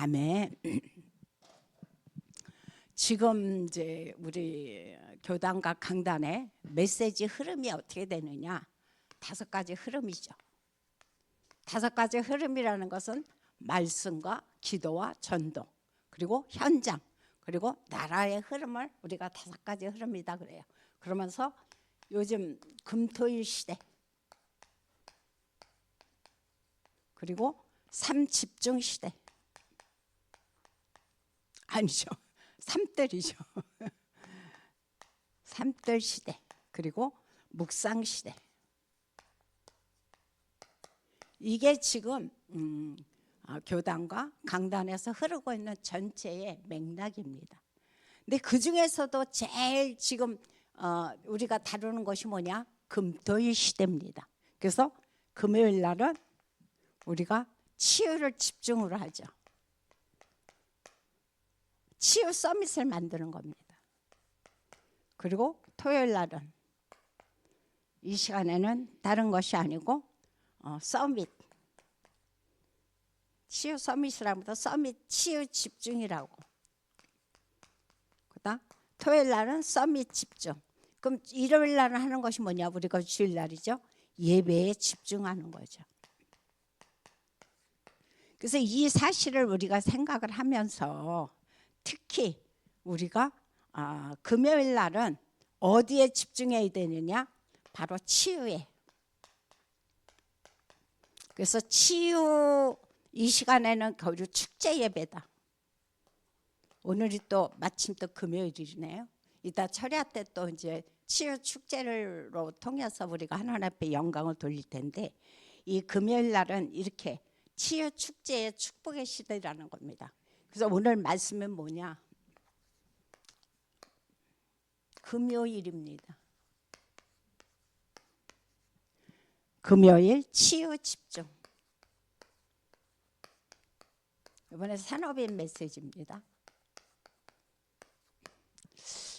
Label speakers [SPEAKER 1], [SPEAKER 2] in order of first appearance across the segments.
[SPEAKER 1] 아멘. 지금 이제 우리 교단과 강단의 메시지 흐름이 어떻게 되느냐? 5가지 흐름이죠. 5가지 흐름이라는 것은 말씀과 기도와 전도, 그리고 현장, 그리고 나라의 흐름을 우리가 5가지 흐름이다 그래요. 그러면서 요즘 금토일 시대, 그리고 3집중 시대, 아니죠, 3들이죠. 3들 시대, 그리고 묵상 시대. 이게 지금 교단과 강단에서 흐르고 있는 전체의 맥락입니다. 근데 그 중에서도 제일 지금 우리가 다루는 것이 뭐냐? 금토일 시대입니다. 그래서 금요일 날은 우리가 치유를 집중으로 하죠. 치유 서밋을 만드는 겁니다. 그리고 토요일 날은 이 시간에는 다른 것이 아니고 서밋, 치유 서밋이라고 서밋 치유 집중이라고. 그다음 토요일 날은 서밋 집중. 그럼 일요일 날은 하는 것이 뭐냐? 우리가 주일 날이죠. 예배에 집중하는 거죠. 그래서 이 사실을 우리가 생각을 하면서 특히 우리가 금요일 날은 어디에 집중해야 되느냐? 바로 치유에. 그래서 치유 이 시간에는 겨울 축제 예배다. 오늘이 또 마침 또 금요일이네요. 이따 철야 때 또 이제 치유 축제로 통해서 우리가 하나님 앞에 영광을 돌릴 텐데, 이 금요일 날은 이렇게 치유 축제의 축복의 시대라는 겁니다. 그래서 오늘 말씀은 뭐냐? 금요일입니다. 금요일 치유 집중. 이번에 산업인 메시지입니다.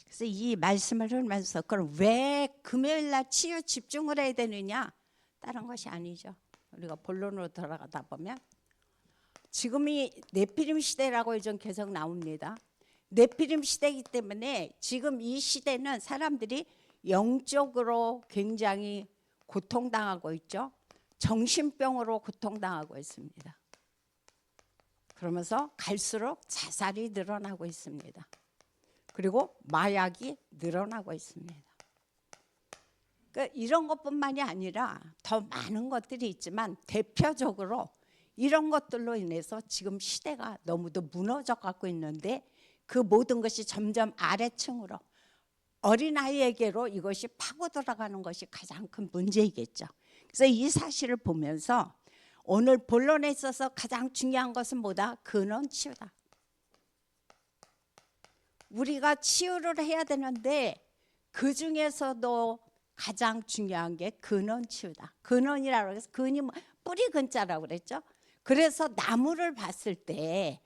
[SPEAKER 1] 그래서 이 말씀을 하면서 그럼 왜 금요일 날 치유 집중을 해야 되느냐? 다른 것이 아니죠. 우리가 본론으로 들어가다 보면 지금이 네피림 시대라고 요즘 계속 나옵니다. 네피림 시대이기 때문에 지금 이 시대는 사람들이 영적으로 굉장히 고통당하고 있죠. 정신병으로 고통당하고 있습니다. 그러면서 갈수록 자살이 늘어나고 있습니다. 그리고 마약이 늘어나고 있습니다. 그러니까 이런 것뿐만이 아니라 더 많은 것들이 있지만 대표적으로 이런 것들로 인해서 지금 시대가 너무도 무너져 갖고 있는데, 그 모든 것이 점점 아래층으로 어린아이에게로 이것이 파고 들어가는 것이 가장 큰 문제이겠죠. 그래서 이 사실을 보면서 오늘 본론에 있어서 가장 중요한 것은 뭐다? 근원 치유다. 우리가 치유를 해야 되는데 그 중에서도 가장 중요한 게 근원 치유다. 근원이라고 해서 근이 뿌리 근자라고 그랬죠. 그래서 나무를 봤을 때,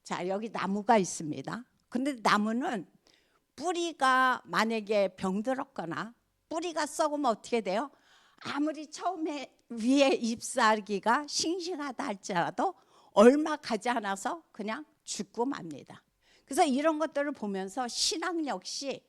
[SPEAKER 1] 자 여기 나무가 있습니다. 근데 나무는 뿌리가 만약에 병들었거나 뿌리가 썩으면 어떻게 돼요? 아무리 처음에 위에 잎사귀가 싱싱하다 할지라도 얼마 가지 않아서 그냥 죽고 맙니다. 그래서 이런 것들을 보면서 신앙 역시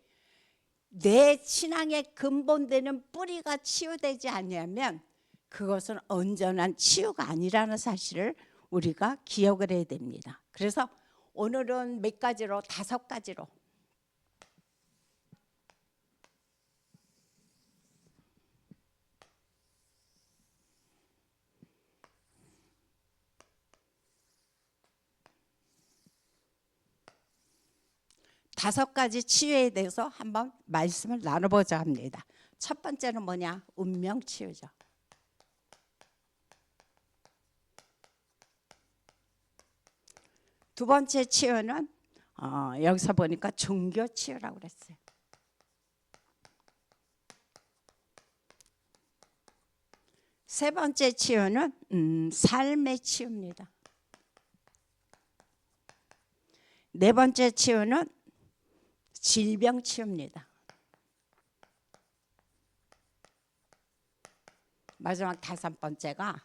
[SPEAKER 1] 내 신앙의 근본되는 뿌리가 치유되지 않으면 그것은 온전한 치유가 아니라는 사실을 우리가 기억을 해야 됩니다. 그래서 오늘은 몇 가지로 5가지로 다섯 가지 치유에 대해서 한번 말씀을 나눠보자 합니다. 첫 번째는 뭐냐? 운명 치유죠. 두 번째 치유는 여기서 보니까 종교 치유라고 그랬어요. 세 번째 치유는 삶의 치유입니다. 네 번째 치유는 질병 치유입니다. 마지막 5번째가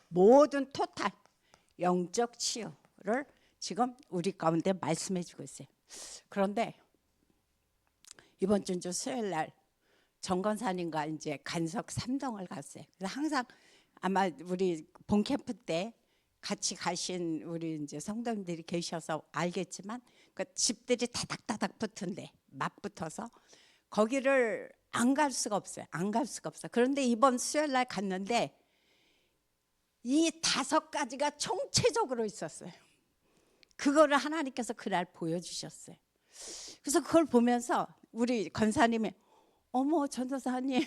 [SPEAKER 1] 모든 토탈, 영적 치유를 지금 우리 가운데 말씀해 주고 있어요. 그런데 이번 주 수요일 날 정건사님과 이제 간석 3동을 갔어요. 그래서 항상 아마 우리 본 캠프 때 같이 가신 우리 이제 성도님들이 계셔서 알겠지만 그 집들이 다닥다닥 붙은데 맞붙어서 거기를 안 갈 수가 없어요. 안 갈 수가 없어. 그런데 이번 수요일 날 갔는데 이 5가지가 총체적으로 있었어요. 그거를 하나님께서 그날 보여주셨어요. 그래서 그걸 보면서 우리 권사님이 어머 전도사님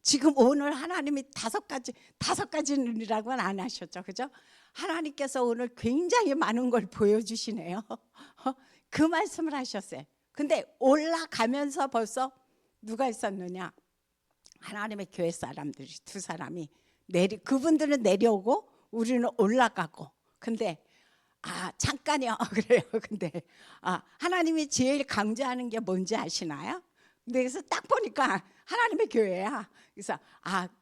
[SPEAKER 1] 지금 오늘 하나님이 5가지는이라고는 안 하셨죠, 그죠? 하나님께서 오늘 굉장히 많은 걸 보여주시네요. 그 말씀을 하셨어요. 근데 올라가면서 벌써 누가 있었느냐? 하나님의 교회 사람들이 2사람이 그분들은 내려오고 우리는 올라가고. 근데 잠깐이요. 그래요. 근데 하나님이 제일 강조하는 게 뭔지 아시나요? 그래서 딱 보니까 하나님의 교회야. 그래서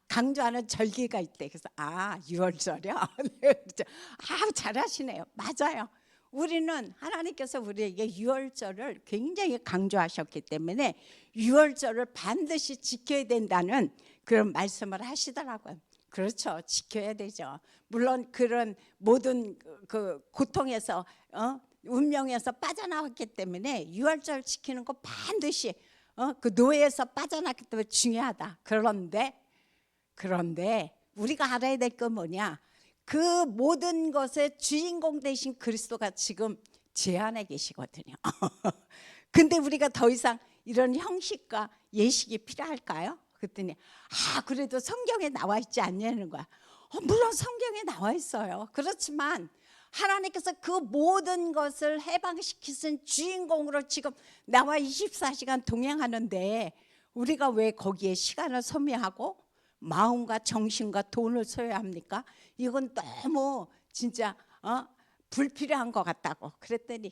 [SPEAKER 1] 강조하는 절기가 있대. 그래서 6월절이요. 잘하시네요. 맞아요. 우리는 하나님께서 우리에게 6월절을 굉장히 강조하셨기 때문에 6월절을 반드시 지켜야 된다는 그런 말씀을 하시더라고요. 그렇죠. 지켜야 되죠. 물론 그런 모든 그 고통에서 운명에서 빠져나왔기 때문에 6월절 지키는 거 반드시 그 노예에서 빠져나왔기 때문에 중요하다. 그런데 우리가 알아야 될 건 뭐냐? 그 모든 것의 주인공 되신 그리스도가 지금 제 안에 계시거든요. 근데 우리가 더 이상 이런 형식과 예식이 필요할까요? 그랬더니 그래도 성경에 나와 있지 않냐는 거야. 물론 성경에 나와 있어요. 그렇지만 하나님께서 그 모든 것을 해방시키신 주인공으로 지금 나와 24시간 동행하는데 우리가 왜 거기에 시간을 소비하고 마음과 정신과 돈을 소요합니까? 이건 너무 진짜 불필요한 것 같다고. 그랬더니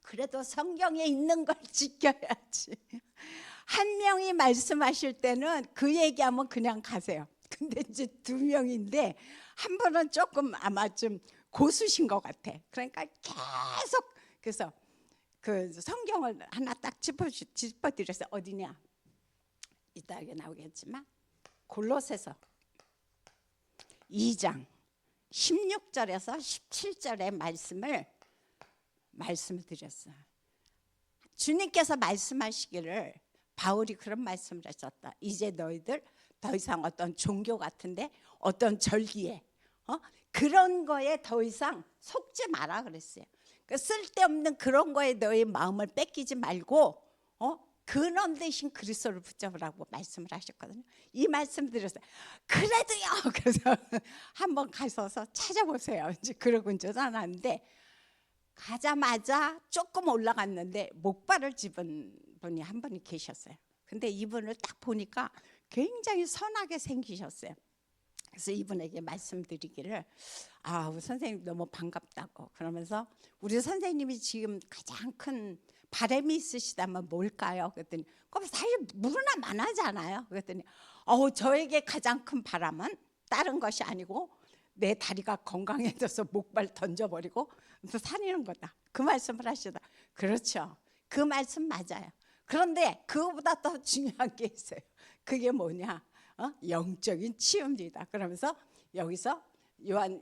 [SPEAKER 1] 그래도 성경에 있는 걸 지켜야지. 한 명이 말씀하실 때는 그 얘기하면 그냥 가세요. 근데 이제 2명인데 한 분은 조금 아마 좀 고수신 것 같아. 그러니까 계속 그래서 그 성경을 하나 딱 짚어드렸어요. 어디냐? 이따가 나오겠지만 골로새서 2장 16절에서 17절의 말씀을 드렸어요. 주님께서 말씀하시기를 바울이 그런 말씀을 하셨다. 이제 너희들 더 이상 어떤 종교 같은데 어떤 절기에 그런 거에 더 이상 속지 마라 그랬어요. 그러니까 쓸데없는 그런 거에 너의 마음을 뺏기지 말고 근원 대신 그리스도를 붙잡으라고 말씀을 하셨거든요. 이 말씀 드렸어요. 그래도요. 그래서 한번 가셔서 찾아보세요. 이제 그러고 이제 나왔는데 가자마자 조금 올라갔는데 목발을 집은 분이 한 분이 계셨어요. 근데 이분을 딱 보니까 굉장히 선하게 생기셨어요. 그래서 이분에게 말씀드리기를 우리 선생님 너무 반갑다고. 그러면서 우리 선생님이 지금 가장 큰 바람이 있으시다면 뭘까요? 그랬더니 사실 누구나 만하잖아요. 그랬더니 저에게 가장 큰 바람은 다른 것이 아니고 내 다리가 건강해져서 목발 던져버리고 살리는 거다. 그 말씀을 하시다. 그렇죠. 그 말씀 맞아요. 그런데 그거보다 더 중요한 게 있어요. 그게 뭐냐? 영적인 치유입니다. 그러면서 여기서 요한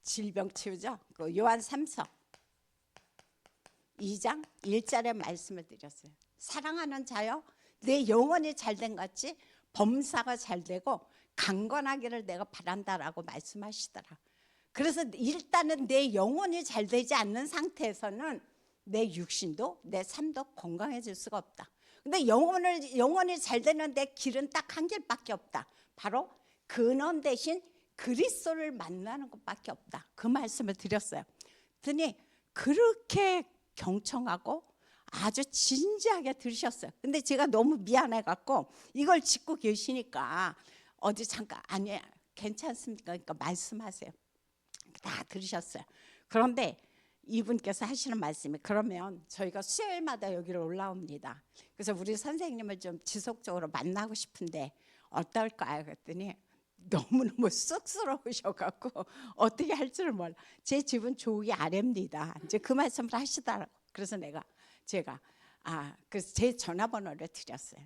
[SPEAKER 1] 질병 치유죠. 그 요한 3서 2장 1절의 말씀을 드렸어요. 사랑하는 자여, 내 영혼이 잘된 같이 범사가 잘되고 강건하기를 내가 바란다라고 말씀하시더라. 그래서 일단은 내 영혼이 잘되지 않는 상태에서는 내 육신도 내 삶도 건강해질 수가 없다. 근데 영혼이 잘되는데 길은 딱 한 길밖에 없다. 바로 근원 대신 그리스도를 만나는 것밖에 없다. 그 말씀을 드렸어요. 그랬더니 그렇게 경청하고 아주 진지하게 들으셨어요. 근데 제가 너무 미안해갖고 이걸 짚고 계시니까 어디 잠깐 아니 괜찮습니까? 그러니까 말씀하세요. 다 들으셨어요. 그런데 이분께서 하시는 말씀이 그러면 저희가 수요일마다 여기로 올라옵니다. 그래서 우리 선생님을 좀 지속적으로 만나고 싶은데 어떨까요? 그랬더니 너무너무 쑥스러우셔갖고 어떻게 할 줄 몰라. 제 집은 조기 아래입니다. 이제 그 말씀을 하시더라고. 그래서 제가 그래서 제 전화번호를 드렸어요.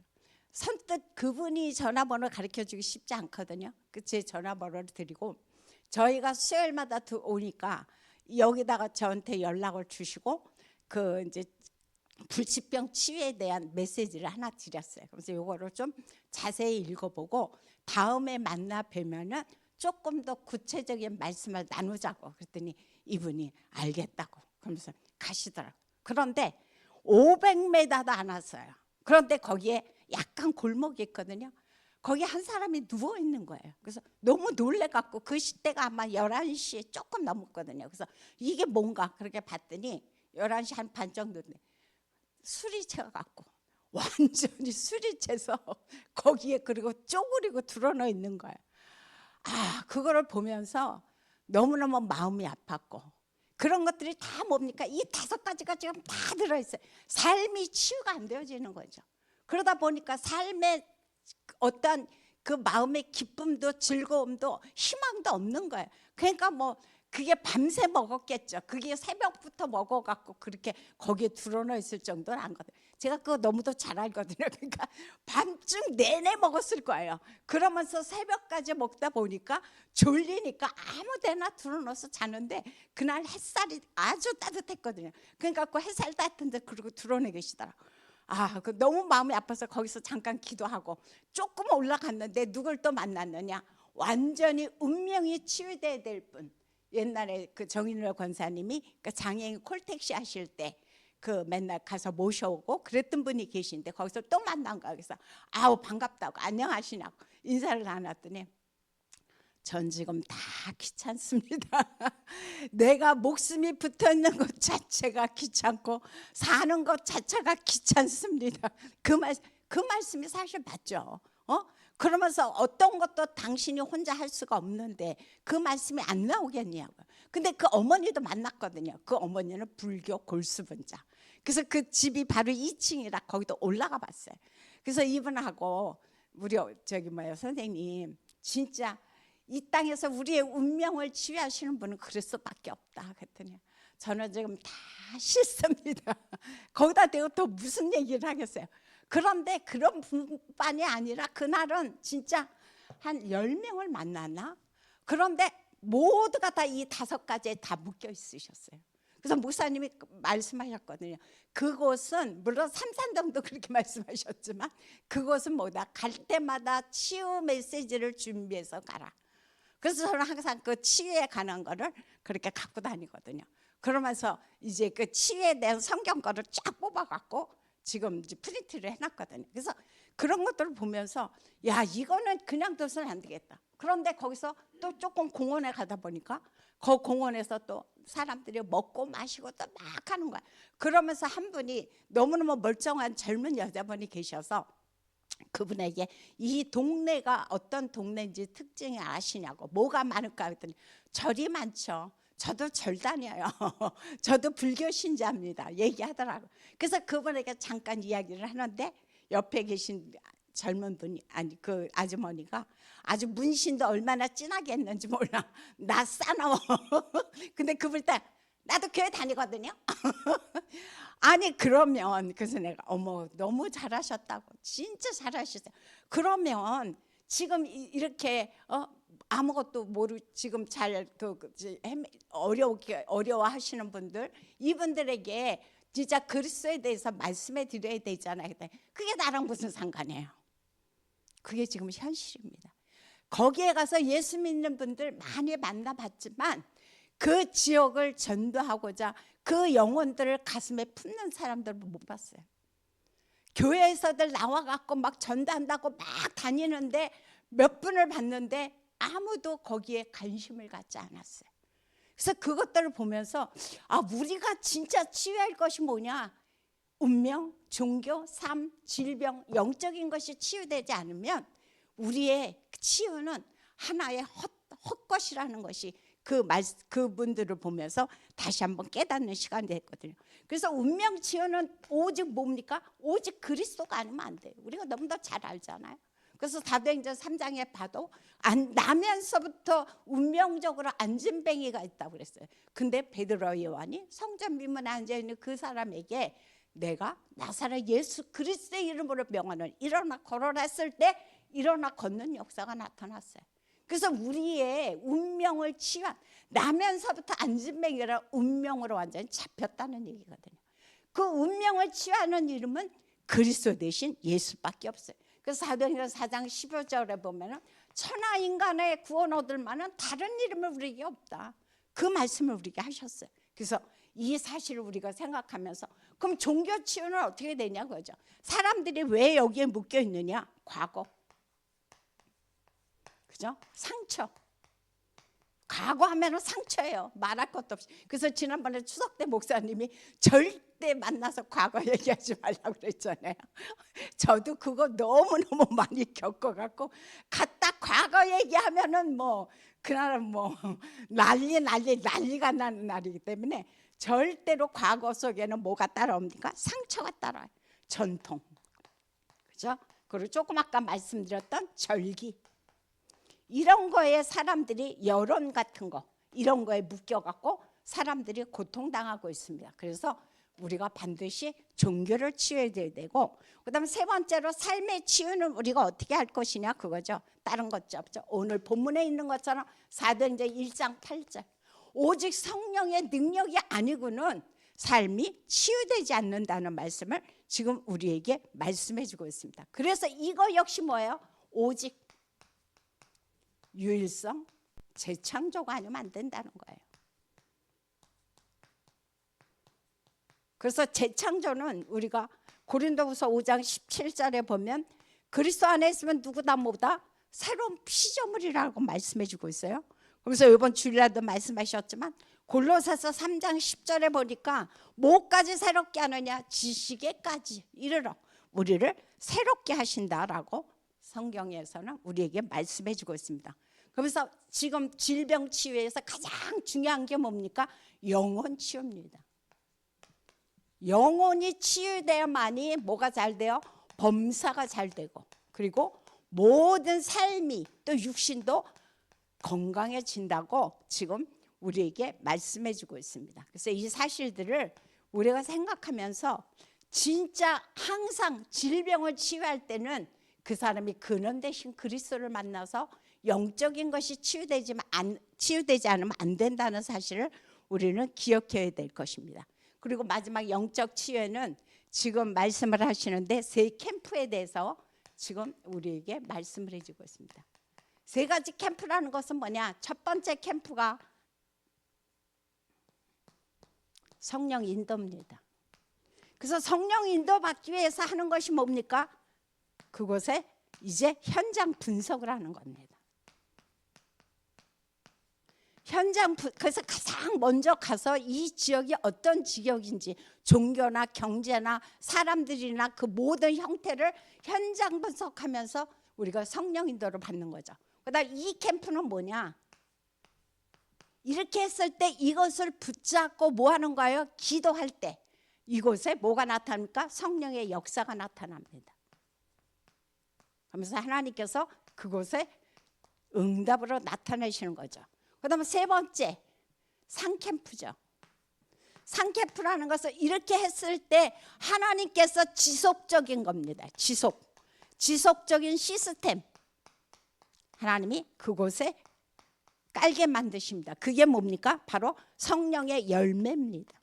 [SPEAKER 1] 선뜻 그분이 전화번호 가르쳐주기 쉽지 않거든요. 제 전화번호를 드리고 저희가 수요일마다 오니까 여기다가 저한테 연락을 주시고 그 이제 불치병 치유에 대한 메시지를 하나 드렸어요. 그래서 이거를 좀 자세히 읽어보고 다음에 만나 뵈면은 조금 더 구체적인 말씀을 나누자고 그랬더니 이분이 알겠다고 그러면서 가시더라고요. 그런데 500m도 안 왔어요. 그런데 거기에 약간 골목이 있거든요. 거기 한 사람이 누워 있는 거예요. 그래서 너무 놀래갖고 그 시대가 아마 11시 조금 넘었거든요. 그래서 이게 뭔가 그렇게 봤더니 11시 한 반 정도인데 술이 채워갖고 완전히 술이 채서 거기에 그리고 쪼그리고 드러나 있는 거예요. 그거를 보면서 너무너무 마음이 아팠고 그런 것들이 다 뭡니까? 이 5가지가 지금 다 들어있어요. 삶이 치유가 안 되어지는 거죠. 그러다 보니까 삶의 어떤 그 마음의 기쁨도 즐거움도 희망도 없는 거예요. 그러니까 뭐 그게 밤새 먹었겠죠. 그게 새벽부터 먹어갖고 그렇게 거기에 드러나 있을 정도는 아니거든요. 제가 그거 너무도 잘 알거든요. 그러니까 밤중 내내 먹었을 거예요. 그러면서 새벽까지 먹다 보니까 졸리니까 아무데나 드러넣어서 자는데 그날 햇살이 아주 따뜻했거든요. 그러니까 그 햇살 따뜻한데 그러고 드러내 계시더라고요. 그 너무 마음이 아파서 거기서 잠깐 기도하고 조금 올라갔는데 누굴 또 만났느냐? 완전히 운명이 치유돼야 될 분. 옛날에 그 정인월 권사님이 그 장애인 콜택시 하실 때 그 맨날 가서 모셔오고 그랬던 분이 계신데 거기서 또 만난 거야. 그래서 반갑다고 안녕하시냐고 인사를 나눴더니 전 지금 다 귀찮습니다. 내가 목숨이 붙어있는 것 자체가 귀찮고 사는 것 자체가 귀찮습니다. 그 말씀이 사실 맞죠. 그러면서 어떤 것도 당신이 혼자 할 수가 없는데 그 말씀이 안 나오겠냐고. 근데 그 어머니도 만났거든요. 그 어머니는 불교 골수분자. 그래서 그 집이 바로 2층이라 거기도 올라가 봤어요. 그래서 이분하고 우리 선생님 진짜 이 땅에서 우리의 운명을 치유하시는 분은 그럴 수밖에 없다. 그랬더니 저는 지금 다 싫습니다. 거기다 대고 또 무슨 얘기를 하겠어요. 그런데 그런 분만이 아니라 그날은 진짜 한 10명을 만났나? 그런데 모두가 다 이 5가지에 다 묶여 있으셨어요. 그래서 목사님이 말씀하셨거든요. 그곳은 물론 삼산동도 그렇게 말씀하셨지만 그곳은 뭐다? 갈 때마다 치유 메시지를 준비해서 가라. 그래서 저는 항상 그 치유에 관한 거를 그렇게 갖고 다니거든요. 그러면서 이제 그 치유에 대한 성경 거를 쫙 뽑아갖고 지금 이제 프린트를 해놨거든요. 그래서 그런 것들을 보면서 이거는 그냥 둬서는 안 되겠다. 그런데 거기서 또 조금 공원에 가다 보니까 그 공원에서 또 사람들이 먹고 마시고 또 막 하는 거야. 그러면서 한 분이 너무너무 멀쩡한 젊은 여자분이 계셔서 그분에게 이 동네가 어떤 동네인지 특징이 아시냐고. 뭐가 많을까 했더니 절이 많죠. 저도 절 다녀요. 저도 불교 신자입니다. 얘기하더라고. 그래서 그분에게 잠깐 이야기를 하는데 옆에 계신 젊은 분이 그 아주머니가 아주 문신도 얼마나 진하게 했는지 몰라. 나 싸나워. 근데 그분 딱 나도 교회 다니거든요. 아니 그러면 그래서 내가 어머 너무 잘하셨다고. 진짜 잘하셨어요. 그러면 지금 이렇게 아무것도 모르 지금 잘 어려워하시는 분들 이분들에게 진짜 그리스도에 대해서 말씀해 드려야 되잖아요. 그게 나랑 무슨 상관이에요? 그게 지금 현실입니다. 거기에 가서 예수 믿는 분들 많이 만나봤지만 그 지역을 전도하고자 그 영혼들을 가슴에 품는 사람들을 못 봤어요. 교회에서들 나와갖고 막 전도한다고 막 다니는데 몇 분을 봤는데 아무도 거기에 관심을 갖지 않았어요. 그래서 그것들을 보면서 우리가 진짜 치유할 것이 뭐냐? 운명, 종교, 삶, 질병, 영적인 것이 치유되지 않으면 우리의 치유는 하나의 헛것이라는 것이 그분들을 보면서 다시 한번 깨닫는 시간이 됐거든요. 그래서 운명 치유는 오직 뭡니까? 오직 그리스도가 아니면 안 돼요. 우리가 너무나 잘 알잖아요. 그래서 사도행전 3장에 봐도 나면서부터 운명적으로 안진뱅이가 있다고 그랬어요. 근데 베드로 요한이 성전 미문에 앉아있는 그 사람에게 내가 나사렛 예수 그리스도의 이름으로 명하는 일어나 걸어라 했을 때 일어나 걷는 역사가 나타났어요. 그래서 우리의 운명을 치유한 나면서부터 안진뱅이라 운명으로 완전히 잡혔다는 얘기거든요. 그 운명을 치유하는 이름은 그리스도 대신 예수밖에 없어요. 그래서 사도행전 4장 15절에 보면은 천하 인간의 구원 얻을 만한 다른 이름을 우리에게 없다. 그 말씀을 우리에게 하셨어요. 그래서 이 사실을 우리가 생각하면서 그럼 종교 치유는 어떻게 되냐 그거죠. 사람들이 왜 여기에 묶여 있느냐? 과거, 그죠? 상처. 과거 하면은 상처예요. 말할 것도 없이. 그래서 지난번에 추석 때 목사님이 절대 만나서 과거 얘기하지 말라고 그랬잖아요. 저도 그거 너무너무 많이 겪어갖고 갖다 과거 얘기하면은 뭐 그날은 뭐 난리가 나는 날이기 때문에 절대로 과거 속에는 뭐가 따라옵니까? 상처가 따라와요. 전통, 그죠? 그리고 조금 아까 말씀드렸던 절기, 이런 거에 사람들이 여론 같은 거 이런 거에 묶여갖고 사람들이 고통당하고 있습니다. 그래서 우리가 반드시 종교를 치유해야 되고, 그다음에 세 번째로 삶의 치유는 우리가 어떻게 할 것이냐 그거죠. 다른 것도 없죠. 오늘 본문에 있는 것처럼 사도행전 1장 8절 오직 성령의 능력이 아니고는 삶이 치유되지 않는다는 말씀을 지금 우리에게 말씀해 주고 있습니다. 그래서 이거 역시 뭐예요? 오직 유일성, 재창조가 아니면 안 된다는 거예요. 그래서 재창조는 우리가 고린도후서 5장 17절에 보면 그리스도 안에 있으면 누구다 뭐다 새로운 피조물이라고 말씀해 주고 있어요. 그래서 이번 주일날도 말씀하셨지만 골로새서 3장 10절에 보니까 뭐까지 새롭게 하느냐? 지식에까지 이르러 우리를 새롭게 하신다라고 성경에서는 우리에게 말씀해 주고 있습니다. 그래서 지금 질병 치유에서 가장 중요한 게 뭡니까? 영혼 치유입니다. 영혼이 치유돼야만이 뭐가 잘 돼요? 범사가 잘 되고, 그리고 모든 삶이 또 육신도 건강해진다고 지금 우리에게 말씀해 주고 있습니다. 그래서 이 사실들을 우리가 생각하면서 진짜 항상 질병을 치유할 때는 그 사람이 근원 대신 그리스도를 만나서 영적인 것이 치유되지 않으면 안 된다는 사실을 우리는 기억해야 될 것입니다. 그리고 마지막 영적 치유에는 지금 말씀을 하시는데 세 캠프에 대해서 지금 우리에게 말씀을 해주고 있습니다. 세 가지 캠프라는 것은 뭐냐? 첫 번째 캠프가 성령 인도입니다. 그래서 성령 인도 받기 위해서 하는 것이 뭡니까? 그곳에 이제 현장 분석을 하는 겁니다. 그래서 가장 먼저 가서 이 지역이 어떤 지역인지 종교나 경제나 사람들이나 그 모든 형태를 현장 분석하면서 우리가 성령 인도를 받는 거죠. 그다음 이 캠프는 뭐냐? 이렇게 했을 때 이것을 붙잡고 뭐 하는 거예요? 기도할 때 이곳에 뭐가 나타납니까? 성령의 역사가 나타납니다. 그러면서 하나님께서 그곳에 응답으로 나타내시는 거죠. 그다음에 세 번째 상캠프죠. 상캠프라는 것은 이렇게 했을 때 하나님께서 지속적인 겁니다. 지속적인 시스템 하나님이 그곳에 깔게 만드십니다. 그게 뭡니까? 바로 성령의 열매입니다.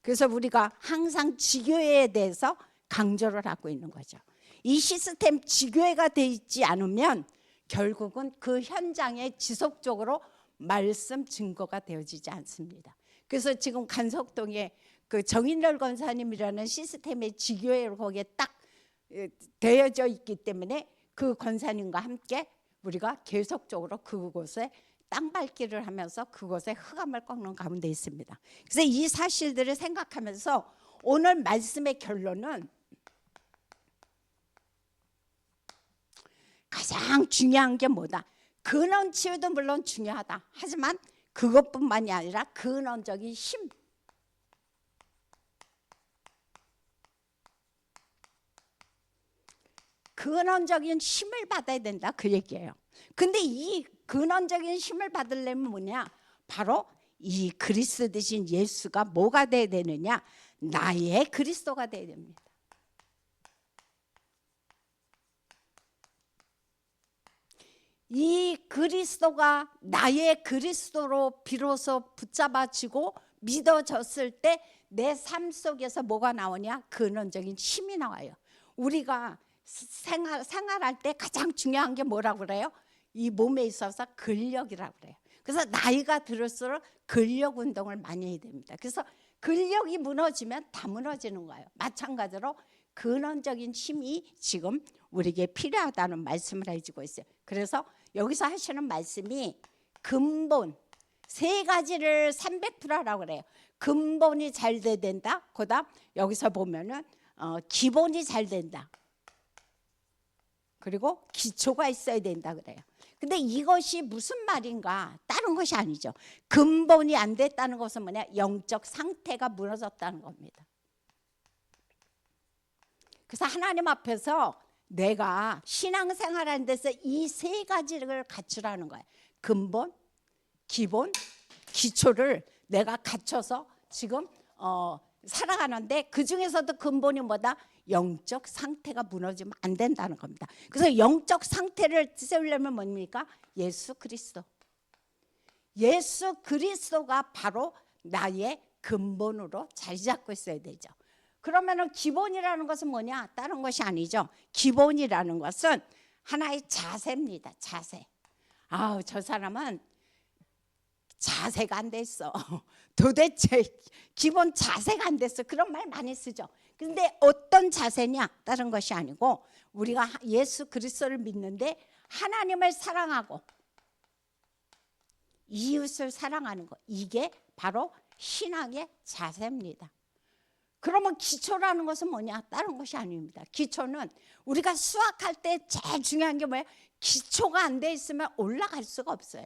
[SPEAKER 1] 그래서 우리가 항상 지교회에 대해서 강조를 하고 있는 거죠. 이 시스템 지교회가 되어 있지 않으면 결국은 그 현장에 지속적으로 말씀 증거가 되어지지 않습니다. 그래서 지금 간석동에 그 정인열 권사님이라는 시스템의 지교회로 거기에 딱 되어져 있기 때문에 그 권사님과 함께 우리가 계속적으로 그곳에 땅밟기를 하면서 그곳에 흑암을 꺾는 가운데 있습니다. 그래서 이 사실들을 생각하면서 오늘 말씀의 결론은 가장 중요한 게 뭐다? 근원 치유도 물론 중요하다. 하지만 그것뿐만이 아니라 근원적인 힘. 근원적인 힘을 받아야 된다 그 얘기예요. 근데 이 근원적인 힘을 받으려면 뭐냐? 바로 이 그리스도 되신 예수가 뭐가 돼야 되느냐? 나의 그리스도가 돼야 됩니다. 이 그리스도가 나의 그리스도로 비로소 붙잡아지고 믿어졌을 때 내 삶 속에서 뭐가 나오냐? 근원적인 힘이 나와요. 우리가 생활할 때 가장 중요한 게 뭐라고 그래요? 이 몸에 있어서 근력이라고 그래요. 그래서 나이가 들을수록 근력 운동을 많이 해야 됩니다. 그래서 근력이 무너지면 다 무너지는 거예요. 마찬가지로 근원적인 힘이 지금 우리에게 필요하다는 말씀을 해주고 있어요. 그래서 여기서 하시는 말씀이 근본 세 가지를 300%라고 그래요. 근본이 잘 돼야 된다. 그다음 여기서 보면은 기본이 잘 된다. 그리고 기초가 있어야 된다 그래요. 근데 이것이 무슨 말인가? 다른 것이 아니죠. 근본이 안 됐다는 것은 뭐냐? 영적 상태가 무너졌다는 겁니다. 그래서 하나님 앞에서 내가 신앙생활하는 데서 이 세 가지를 갖추라는 거예요. 근본, 기본, 기초를 내가 갖춰서 지금 살아가는데 그 중에서도 근본이 뭐다? 영적 상태가 무너지면 안 된다는 겁니다. 그래서 영적 상태를 세우려면 뭡니까? 예수 그리스도. 예수 그리스도가 바로 나의 근본으로 자리 잡고 있어야 되죠. 그러면은 기본이라는 것은 뭐냐? 다른 것이 아니죠. 기본이라는 것은 하나의 자세입니다. 자세. 아우, 저 사람은 자세가 안 됐어. 도대체 기본 자세가 안 됐어. 그런 말 많이 쓰죠. 근데 어떤 자세냐? 다른 것이 아니고 우리가 예수 그리스도를 믿는데 하나님을 사랑하고 이웃을 사랑하는 것. 이게 바로 신앙의 자세입니다. 그러면 기초라는 것은 뭐냐? 다른 것이 아닙니다. 기초는 우리가 수학할 때 제일 중요한 게 뭐예요? 기초가 안 돼 있으면 올라갈 수가 없어요.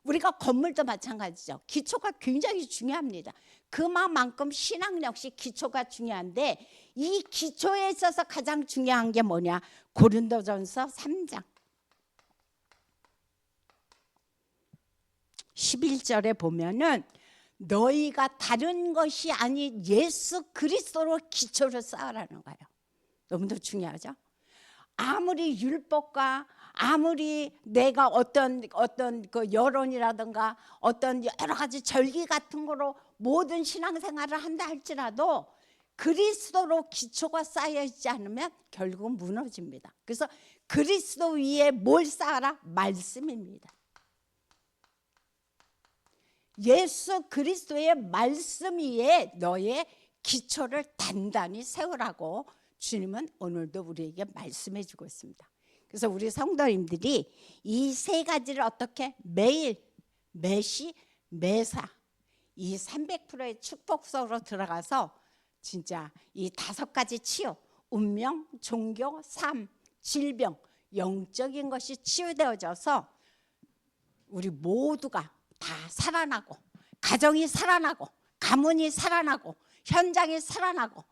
[SPEAKER 1] 우리가 건물도 마찬가지죠. 기초가 굉장히 중요합니다. 그만큼 신앙 역시 기초가 중요한데 이 기초에 있어서 가장 중요한 게 뭐냐? 고린도전서 3장 11절에 보면은 너희가 다른 것이 아닌 예수 그리스도로 기초를 쌓으라는 거예요. 너무도 중요하죠. 아무리 율법과 아무리 내가 어떤 그 여론이라든가 어떤 여러 가지 절기 같은 거로 모든 신앙생활을 한다 할지라도 그리스도로 기초가 쌓여 있지 않으면 결국은 무너집니다. 그래서 그리스도 위에 뭘 쌓아라? 말씀입니다. 예수 그리스도의 말씀 위에 너의 기초를 단단히 세우라고 주님은 오늘도 우리에게 말씀해 주고 있습니다. 그래서 우리 성도님들이 이 세 가지를 어떻게 매일 매시 매사 이 300%의 축복 속으로 들어가서 진짜 이 5가지 치유, 운명, 종교, 삶, 질병, 영적인 것이 치유되어져서 우리 모두가 다 살아나고 가정이 살아나고 가문이 살아나고 현장이 살아나고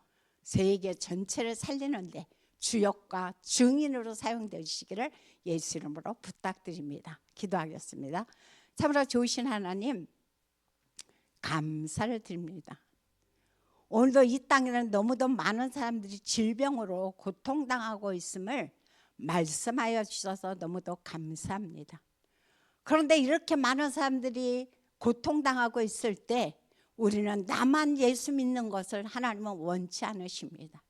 [SPEAKER 1] 세계 전체를 살리는데 주역과 증인으로 사용되시기를 예수 이름으로 부탁드립니다. 기도하겠습니다. 참으로 좋으신 하나님 감사를 드립니다. 오늘도 이 땅에는 너무도 많은 사람들이 질병으로 고통당하고 있음을 말씀하여 주셔서 너무도 감사합니다. 그런데 이렇게 많은 사람들이 고통당하고 있을 때 우리는 나만 예수 믿는 것을 하나님은 원치 않으십니다.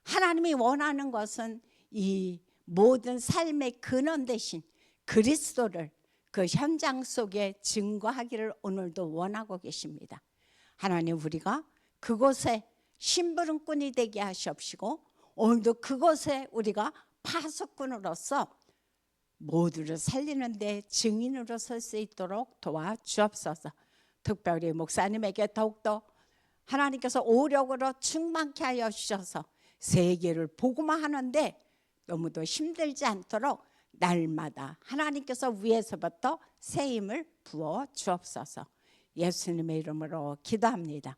[SPEAKER 1] 하나님이 원하는 것은 이 모든 삶의 근원 되신 그리스도를 그 현장 속에 증거하기를 오늘도 원하고 계십니다. 하나님 우리가 그곳에 심부름꾼이 되게 하시옵시고 오늘도 그곳에 우리가 파수꾼으로서 모두를 살리는 데 증인으로 설 수 있도록 도와주옵소서. 특별히 목사님에게 더욱더 하나님께서 오력으로 충만케 하여 주셔서 세계를 복음화 하는데 너무도 힘들지 않도록 날마다 하나님께서 위에서부터 새 힘을 부어 주옵소서. 예수님의 이름으로 기도합니다.